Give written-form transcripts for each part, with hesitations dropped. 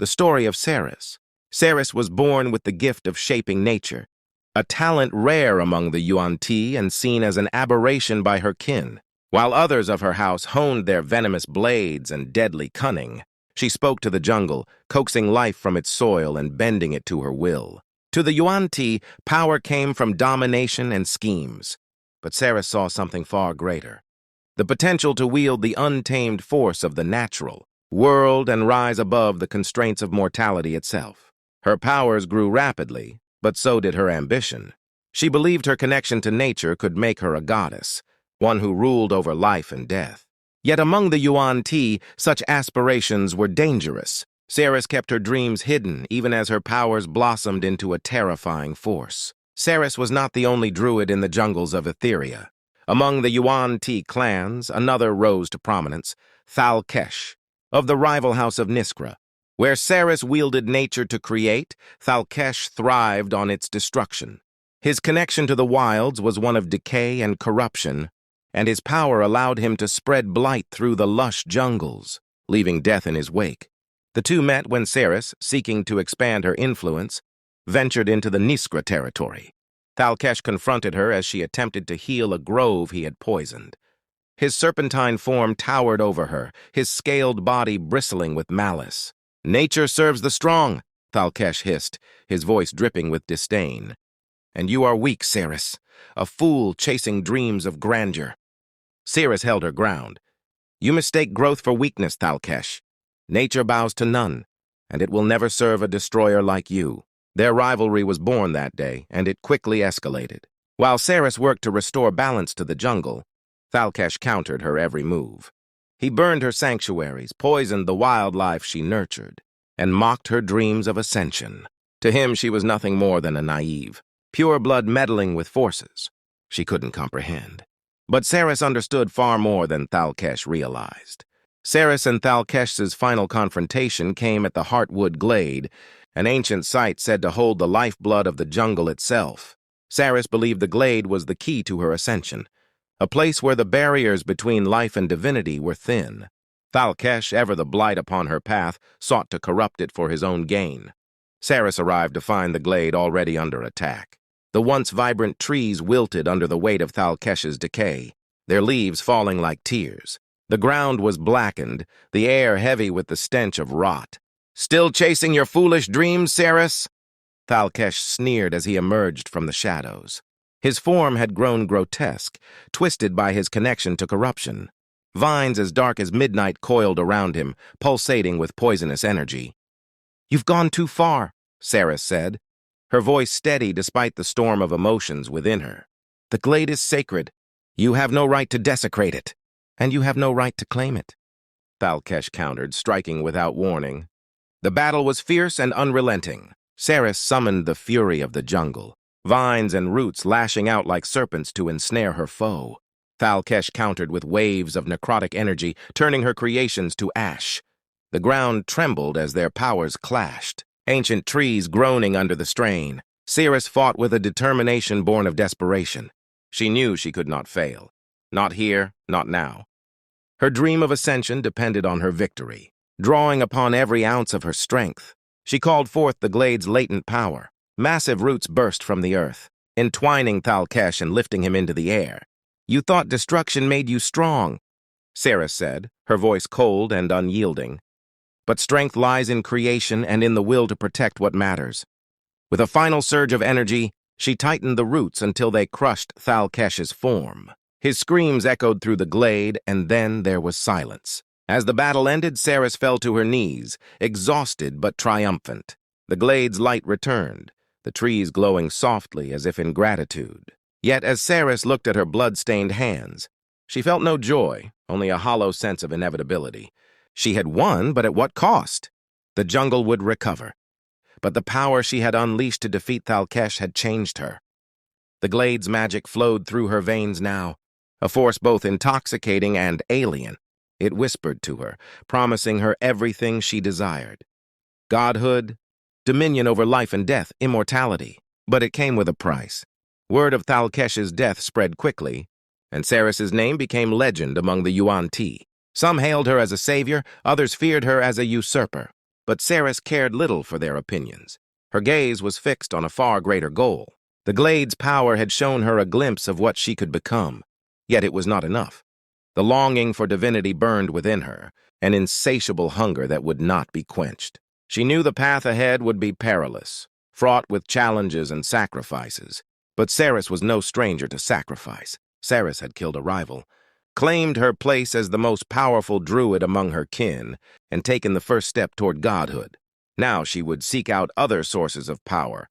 the story of Seris. Seris was born with the gift of shaping nature, a talent rare among the Yuan-Ti and seen as an aberration by her kin. While others of her house honed their venomous blades and deadly cunning, she spoke to the jungle, coaxing life from its soil and bending it to her will. To the Yuan-Ti, power came from domination and schemes. But Seris saw something far greater: the potential to wield the untamed force of the natural world and rise above the constraints of mortality itself. Her powers grew rapidly, but so did her ambition. She believed her connection to nature could make her a goddess, one who ruled over life and death. Yet among the Yuan-Ti, such aspirations were dangerous. Seris kept her dreams hidden, even as her powers blossomed into a terrifying force. Seris was not the only druid in the jungles of Etheria. Among the Yuan-Ti clans, another rose to prominence, Thalkesh, of the rival house of Niskra. Where Seris wielded nature to create, Thalkesh thrived on its destruction. His connection to the wilds was one of decay and corruption, and his power allowed him to spread blight through the lush jungles, leaving death in his wake. The two met when Seris, seeking to expand her influence, ventured into the Niskra territory. Thalkesh confronted her as she attempted to heal a grove he had poisoned. His serpentine form towered over her, his scaled body bristling with malice. "Nature serves the strong," Thalkesh hissed, his voice dripping with disdain. "And you are weak, Seris, a fool chasing dreams of grandeur." Seris held her ground. "You mistake growth for weakness, Thalkesh. Nature bows to none, and it will never serve a destroyer like you." Their rivalry was born that day, and it quickly escalated. While Seris worked to restore balance to the jungle, Thalkesh countered her every move. He burned her sanctuaries, poisoned the wildlife she nurtured, and mocked her dreams of ascension. To him, she was nothing more than a naive, pure-blood meddling with forces she couldn't comprehend. But Seris understood far more than Thalkesh realized. Seris and Thalkesh's final confrontation came at the Heartwood Glade, an ancient site said to hold the lifeblood of the jungle itself. Seris believed the glade was the key to her ascension, a place where the barriers between life and divinity were thin. Thalkesh, ever the blight upon her path, sought to corrupt it for his own gain. Seris arrived to find the glade already under attack. The once vibrant trees wilted under the weight of Thalkesh's decay, their leaves falling like tears. The ground was blackened, the air heavy with the stench of rot. "Still chasing your foolish dreams, Seris?" Thalkesh sneered as he emerged from the shadows. His form had grown grotesque, twisted by his connection to corruption. Vines as dark as midnight coiled around him, pulsating with poisonous energy. "You've gone too far," Seris said, her voice steady despite the storm of emotions within her. "The glade is sacred. You have no right to desecrate it, and you have no right to claim it," Thalkesh countered, striking without warning. The battle was fierce and unrelenting. Seris summoned the fury of the jungle, vines and roots lashing out like serpents to ensnare her foe. Thalkesh countered with waves of necrotic energy, turning her creations to ash. The ground trembled as their powers clashed, ancient trees groaning under the strain. Seris fought with a determination born of desperation. She knew she could not fail. Not here, not now. Her dream of ascension depended on her victory. Drawing upon every ounce of her strength, she called forth the glade's latent power. Massive roots burst from the earth, entwining Thalkesh and lifting him into the air. "You thought destruction made you strong," Seris said, her voice cold and unyielding. "But strength lies in creation and in the will to protect what matters." With a final surge of energy, she tightened the roots until they crushed Thalkesh's form. His screams echoed through the glade, and then there was silence. As the battle ended, Seris fell to her knees, exhausted but triumphant. The glade's light returned, the trees glowing softly as if in gratitude. Yet as Seris looked at her blood-stained hands, she felt no joy, only a hollow sense of inevitability. She had won, but at what cost? The jungle would recover. But the power she had unleashed to defeat Thalkesh had changed her. The glade's magic flowed through her veins now, a force both intoxicating and alien. It whispered to her, promising her everything she desired: godhood, dominion over life and death, immortality. But it came with a price. Word of Thalkesh's death spread quickly, and Seris's name became legend among the Yuan-Ti. Some hailed her as a savior, others feared her as a usurper. but Seris cared little for their opinions. Her gaze was fixed on a far greater goal. The Glade's power had shown her a glimpse of what she could become, yet it was not enough. The longing for divinity burned within her, an insatiable hunger that would not be quenched. She knew the path ahead would be perilous, fraught with challenges and sacrifices. But Seris was no stranger to sacrifice. Seris had killed a rival, claimed her place as the most powerful druid among her kin, and taken the first step toward godhood. Now she would seek out other sources of power,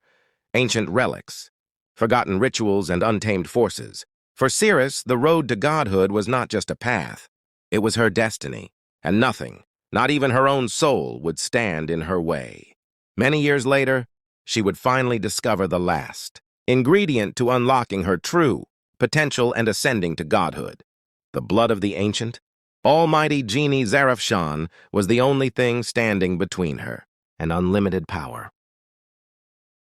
ancient relics, forgotten rituals, and untamed forces. For Seris, the road to godhood was not just a path. It was her destiny, and nothing, not even her own soul, would stand in her way. Many years later, she would finally discover the last ingredient to unlocking her true potential and ascending to godhood. The blood of the ancient, almighty genie Zarafshan was the only thing standing between her, and unlimited power.